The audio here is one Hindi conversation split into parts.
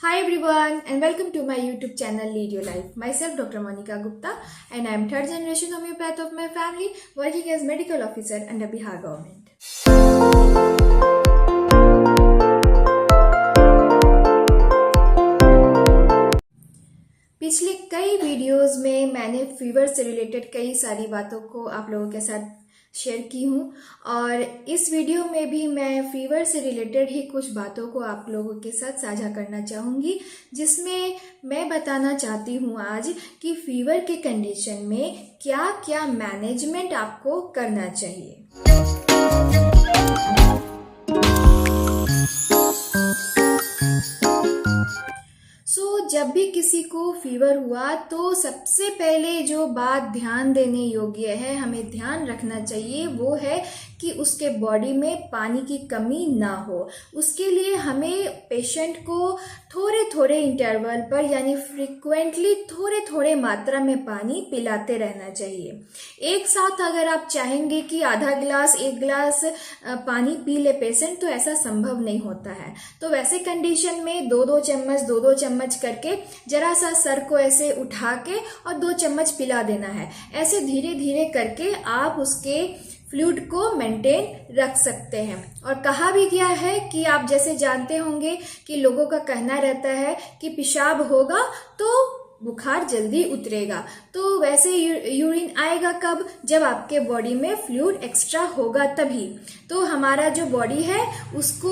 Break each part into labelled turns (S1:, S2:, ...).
S1: Hi everyone and welcome to my YouTube channel Lead Your Life. Myself Dr. Monica Gupta and I am third generation homeopath of my family working as medical officer under Bihar government. पिछले कई वीडियोस में मैंने फीवर से रिलेटेड कई सारी बातों को आप लोगों के साथ शेयर की हूँ और इस वीडियो में भी मैं फीवर से रिलेटेड ही कुछ बातों को आप लोगों के साथ साझा करना चाहूँगी, जिसमें मैं बताना चाहती हूँ आज कि फीवर के कंडीशन में क्या क्या मैनेजमेंट आपको करना चाहिए। जब भी किसी को फीवर हुआ तो सबसे पहले जो बात ध्यान देने योग्य है, हमें ध्यान रखना चाहिए, वो है कि उसके बॉडी में पानी की कमी ना हो। उसके लिए हमें पेशेंट को थोड़े थोड़े इंटरवल पर यानी फ्रिक्वेंटली थोड़े थोड़े मात्रा में पानी पिलाते रहना चाहिए। एक साथ अगर आप चाहेंगे कि आधा गिलास एक गिलास पानी पी ले पेशेंट, तो ऐसा संभव नहीं होता है। तो वैसे कंडीशन में दो दो चम्मच करके जरा सा सर को ऐसे उठा के और 2 चम्मच पिला देना है। ऐसे धीरे धीरे करके आप उसके फ्लूइड को मेंटेन रख सकते हैं। और कहा भी गया है कि आप जैसे जानते होंगे कि लोगों का कहना रहता है कि पेशाब होगा तो बुखार जल्दी उतरेगा, तो वैसे यूरिन आएगा कब? जब आपके बॉडी में फ्लूइड एक्स्ट्रा होगा तभी। तो हमारा जो बॉडी है उसको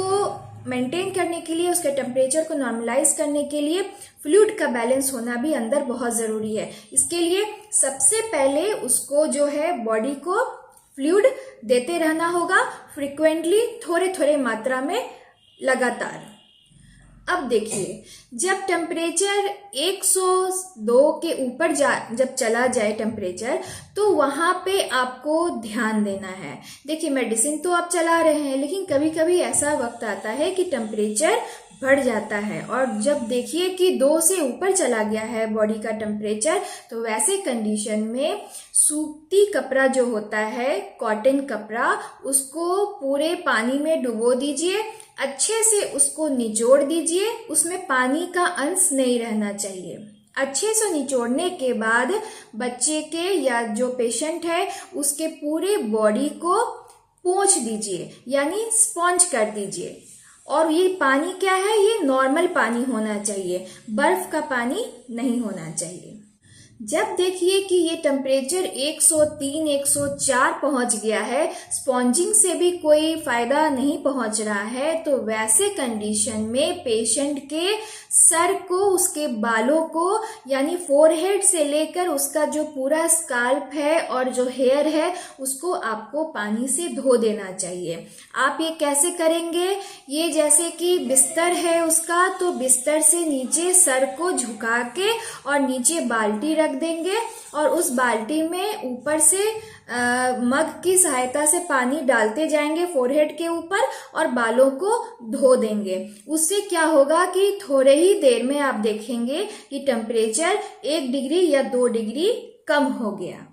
S1: मेंटेन करने के लिए, उसके टेम्परेचर को नॉर्मलाइज करने के लिए फ्लूइड का बैलेंस होना भी अंदर बहुत जरूरी है। इसके लिए सबसे पहले उसको जो है बॉडी को फ्लूइड देते रहना होगा फ्रीक्वेंटली, थोड़े थोड़े मात्रा में लगातार। अब देखिए, जब टेम्परेचर 102 के ऊपर जब चला जाए टेम्परेचर, तो वहां पे आपको ध्यान देना है। देखिए, मेडिसिन तो आप चला रहे हैं, लेकिन कभी कभी ऐसा वक्त आता है कि टेम्परेचर बढ़ जाता है और जब देखिए कि 2 से ऊपर चला गया है बॉडी का टेम्परेचर, तो वैसे कंडीशन में सूती कपड़ा जो होता है, कॉटन कपड़ा, उसको पूरे पानी में डुबो दीजिए, अच्छे से उसको निचोड़ दीजिए, उसमें पानी का अंश नहीं रहना चाहिए। अच्छे से निचोड़ने के बाद बच्चे के या जो पेशेंट है उसके पूरे बॉडी को पोंछ दीजिए, यानी स्पॉन्ज कर दीजिए। और ये पानी क्या है? ये नॉर्मल पानी होना चाहिए, बर्फ का पानी नहीं होना चाहिए। जब देखिए कि ये टेम्परेचर 103, 104 पहुंच गया है, स्पॉन्जिंग से भी कोई फायदा नहीं पहुंच रहा है, तो वैसे कंडीशन में पेशेंट के सर को, उसके बालों को, यानी फोरहेड से लेकर उसका जो पूरा स्काल्प है और जो हेयर है, उसको आपको पानी से धो देना चाहिए। आप ये कैसे करेंगे? ये जैसे कि बिस्तर है उसका, तो बिस्तर से नीचे सर को झुका के और नीचे बाल्टी रख देंगे और उस बाल्टी में ऊपर से मग की सहायता से पानी डालते जाएंगे फोरहेड के ऊपर और बालों को धो देंगे। उससे क्या होगा कि थोड़े ही देर में आप देखेंगे कि टेम्परेचर 1 डिग्री या 2 डिग्री कम हो गया।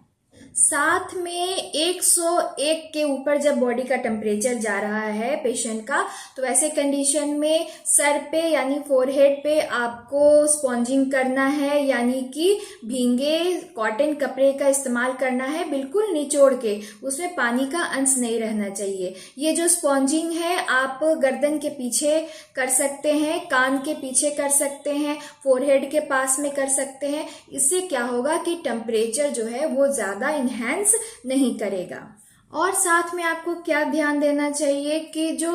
S1: साथ में 101 के ऊपर जब बॉडी का टेम्परेचर जा रहा है पेशेंट का, तो ऐसे कंडीशन में सर पे यानी फोरहेड पे आपको स्पॉन्जिंग करना है, यानी कि भींगे कॉटन कपड़े का इस्तेमाल करना है, बिल्कुल निचोड़ के, उसमें पानी का अंश नहीं रहना चाहिए। ये जो स्पॉन्जिंग है आप गर्दन के पीछे कर सकते हैं, कान के पीछे कर सकते हैं, फोरहेड के पास में कर सकते हैं। इससे क्या होगा कि टेम्परेचर जो है वो ज्यादा इनहैंस नहीं करेगा। और साथ में आपको क्या ध्यान देना चाहिए कि जो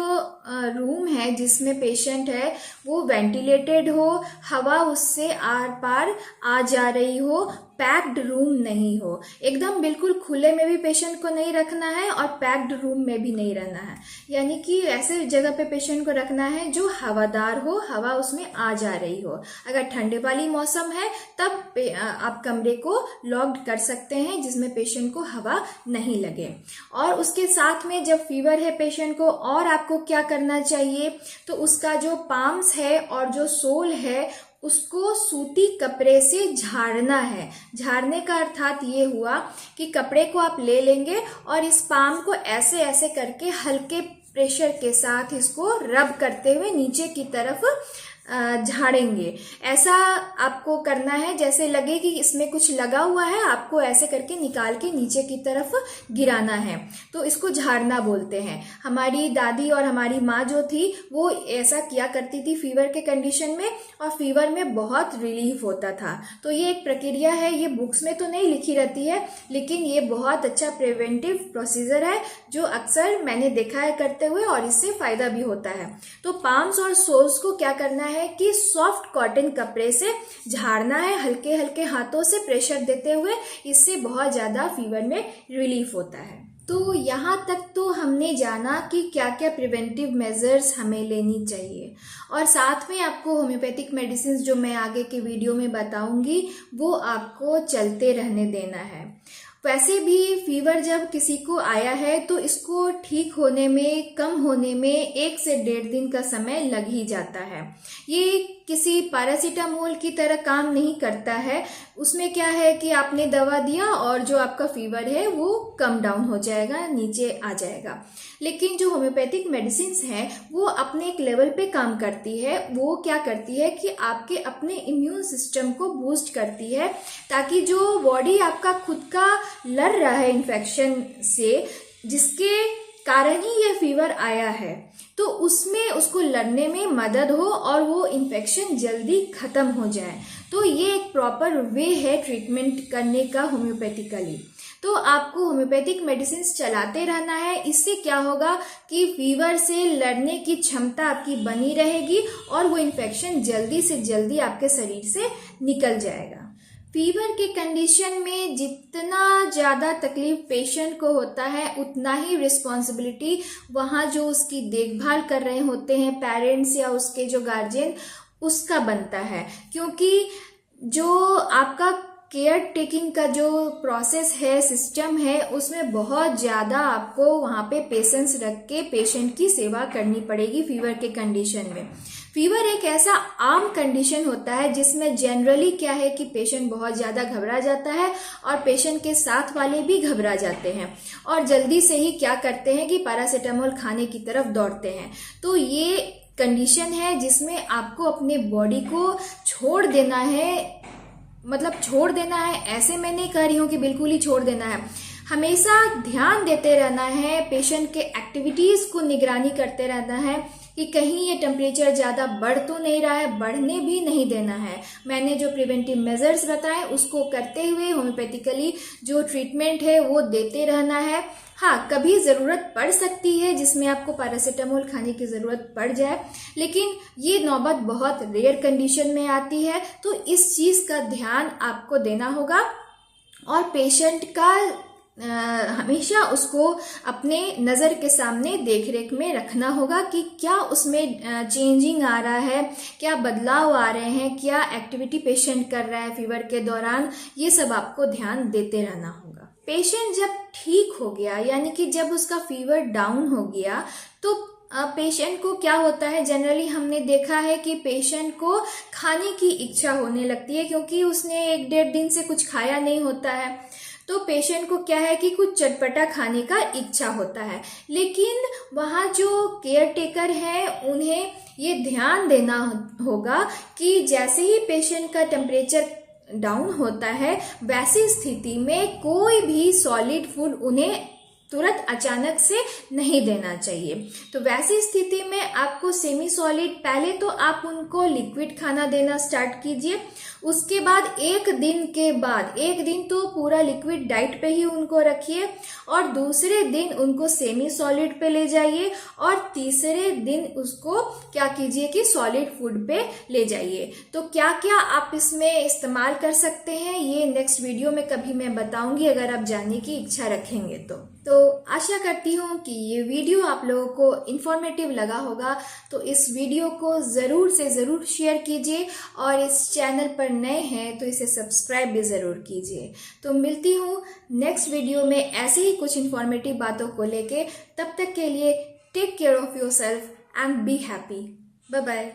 S1: रूम है जिसमें पेशेंट है वो वेंटिलेटेड हो, हवा उससे आर पार आ जा रही हो, पैक्ड रूम नहीं हो। एकदम बिल्कुल खुले में भी पेशेंट को नहीं रखना है और पैक्ड रूम में भी नहीं रहना है, यानी कि ऐसे जगह पे पेशेंट को रखना है जो हवादार हो, हवा उसमें आ जा रही हो। अगर ठंडे वाली मौसम है तब आप कमरे को लॉक्ड कर सकते हैं जिसमें पेशेंट को हवा नहीं लगे। और उसके साथ में जब फीवर है पेशेंट को, और आपको क्या करना चाहिए, तो उसका जो पाम्स है और जो सोल है उसको सूती कपड़े से झाड़ना है। झाड़ने का अर्थात ये हुआ कि कपड़े को आप ले लेंगे और इस पाम को ऐसे ऐसे करके हल्के प्रेशर के साथ इसको रब करते हुए नीचे की तरफ झाड़ेंगे। ऐसा आपको करना है, जैसे लगे कि इसमें कुछ लगा हुआ है, आपको ऐसे करके निकाल के नीचे की तरफ गिराना है, तो इसको झाड़ना बोलते हैं। हमारी दादी और हमारी माँ जो थी वो ऐसा किया करती थी फीवर के कंडीशन में, और फीवर में बहुत रिलीफ होता था। तो ये एक प्रक्रिया है, ये बुक्स में तो नहीं लिखी रहती है, लेकिन ये बहुत अच्छा प्रिवेंटिव प्रोसीजर है जो अक्सर मैंने देखा है करते हुए, और इससे फायदा भी होता है। तो पाम्स और सोल्स को क्या करना है कि सॉफ्ट कॉटन कपड़े से झाड़ना है, हल्के हल्के हाथों से प्रेशर देते हुए। इससे बहुत ज्यादा फीवर में रिलीफ होता है। तो यहाँ तक तो हमने जाना कि क्या क्या प्रिवेंटिव मेजर्स हमें लेनी चाहिए, और साथ में आपको होम्योपैथिक मेडिसिन जो मैं आगे के वीडियो में बताऊंगी वो आपको चलते रहने देना है। वैसे भी फीवर जब किसी को आया है तो इसको ठीक होने में, कम होने में 1 से 1.5 दिन का समय लग ही जाता है। ये किसी पैरासीटामोल की तरह काम नहीं करता है। उसमें क्या है कि आपने दवा दिया और जो आपका फीवर है वो कम डाउन हो जाएगा, नीचे आ जाएगा। लेकिन जो होम्योपैथिक मेडिसिन है वो अपने एक लेवल पे काम करती है। वो क्या करती है कि आपके अपने इम्यून सिस्टम को बूस्ट करती है, ताकि जो बॉडी आपका खुद का लड़ रहा है इन्फेक्शन से, जिसके कारण ही ये फीवर आया है, तो उसमें उसको लड़ने में मदद हो और वो इन्फेक्शन जल्दी खत्म हो जाए। तो ये एक प्रॉपर वे है ट्रीटमेंट करने का होम्योपैथिकली। तो आपको होम्योपैथिक मेडिसिन चलाते रहना है। इससे क्या होगा कि फीवर से लड़ने की क्षमता आपकी बनी रहेगी और वो इन्फेक्शन जल्दी से जल्दी आपके शरीर से निकल जाएगा। फीवर के कंडीशन में जितना ज़्यादा तकलीफ पेशेंट को होता है, उतना ही रिस्पॉन्सिबिलिटी वहाँ जो उसकी देखभाल कर रहे होते हैं पेरेंट्स या उसके जो गार्जियन, उसका बनता है। क्योंकि जो आपका केयर टेकिंग का जो प्रोसेस है, सिस्टम है, उसमें बहुत ज़्यादा आपको वहाँ पे पेशेंस रख के पेशेंट की सेवा करनी पड़ेगी फीवर के कंडीशन में। फीवर एक ऐसा आम कंडीशन होता है जिसमें जनरली क्या है कि पेशेंट बहुत ज़्यादा घबरा जाता है और पेशेंट के साथ वाले भी घबरा जाते हैं और जल्दी से ही क्या करते हैं कि पैरासीटामोल खाने की तरफ दौड़ते हैं। तो ये कंडीशन है जिसमें आपको अपने बॉडी को छोड़ देना है। मतलब छोड़ देना है ऐसे मैं नहीं कह रही हूँ कि बिल्कुल ही छोड़ देना है। हमेशा ध्यान देते रहना है, पेशेंट के एक्टिविटीज को निगरानी करते रहना है कि कहीं ये टेम्परेचर ज़्यादा बढ़ तो नहीं रहा है, बढ़ने भी नहीं देना है। मैंने जो प्रिवेंटिव मेजर्स बताए उसको करते हुए होम्योपैथिकली जो ट्रीटमेंट है वो देते रहना है। हाँ, कभी ज़रूरत पड़ सकती है जिसमें आपको पैरासीटामोल खाने की ज़रूरत पड़ जाए, लेकिन ये नौबत बहुत रेयर कंडीशन में आती है। तो इस चीज़ का ध्यान आपको देना होगा और पेशेंट का हमेशा उसको अपने नज़र के सामने देखरेख में रखना होगा कि क्या उसमें चेंजिंग आ रहा है, क्या बदलाव आ रहे हैं, क्या एक्टिविटी पेशेंट कर रहा है फीवर के दौरान। ये सब आपको ध्यान देते रहना होगा। पेशेंट जब ठीक हो गया, यानी कि जब उसका फीवर डाउन हो गया, तो पेशेंट को क्या होता है, जनरली हमने देखा है कि पेशेंट को खाने की इच्छा होने लगती है, क्योंकि उसने 1-1.5 दिन से कुछ खाया नहीं होता है। तो पेशेंट को क्या है कि कुछ चटपटा खाने का इच्छा होता है। लेकिन वहाँ जो केयर टेकर है उन्हें ये ध्यान देना होगा कि जैसे ही पेशेंट का टेम्परेचर डाउन होता है, वैसी स्थिति में कोई भी सॉलिड फूड उन्हें तुरंत अचानक से नहीं देना चाहिए। तो वैसी स्थिति में आपको सेमी सॉलिड, पहले तो आप उनको लिक्विड खाना देना स्टार्ट कीजिए। उसके बाद एक दिन तो पूरा लिक्विड डाइट पे ही उनको रखिए और दूसरे दिन उनको सेमी सॉलिड पे ले जाइए और तीसरे दिन उसको क्या कीजिए कि सॉलिड फूड पे ले जाइए। तो क्या क्या आप इसमें इस्तेमाल कर सकते हैं ये नेक्स्ट वीडियो में कभी मैं बताऊंगी, अगर आप जानने की इच्छा रखेंगे तो आशा करती हूँ कि ये वीडियो आप लोगों को इन्फॉर्मेटिव लगा होगा। तो इस वीडियो को ज़रूर से ज़रूर शेयर कीजिए और इस चैनल पर नए हैं तो इसे सब्सक्राइब भी ज़रूर कीजिए। तो मिलती हूँ नेक्स्ट वीडियो में ऐसे ही कुछ इन्फॉर्मेटिव बातों को लेके। तब तक के लिए take care of yourself and be happy. Bye bye.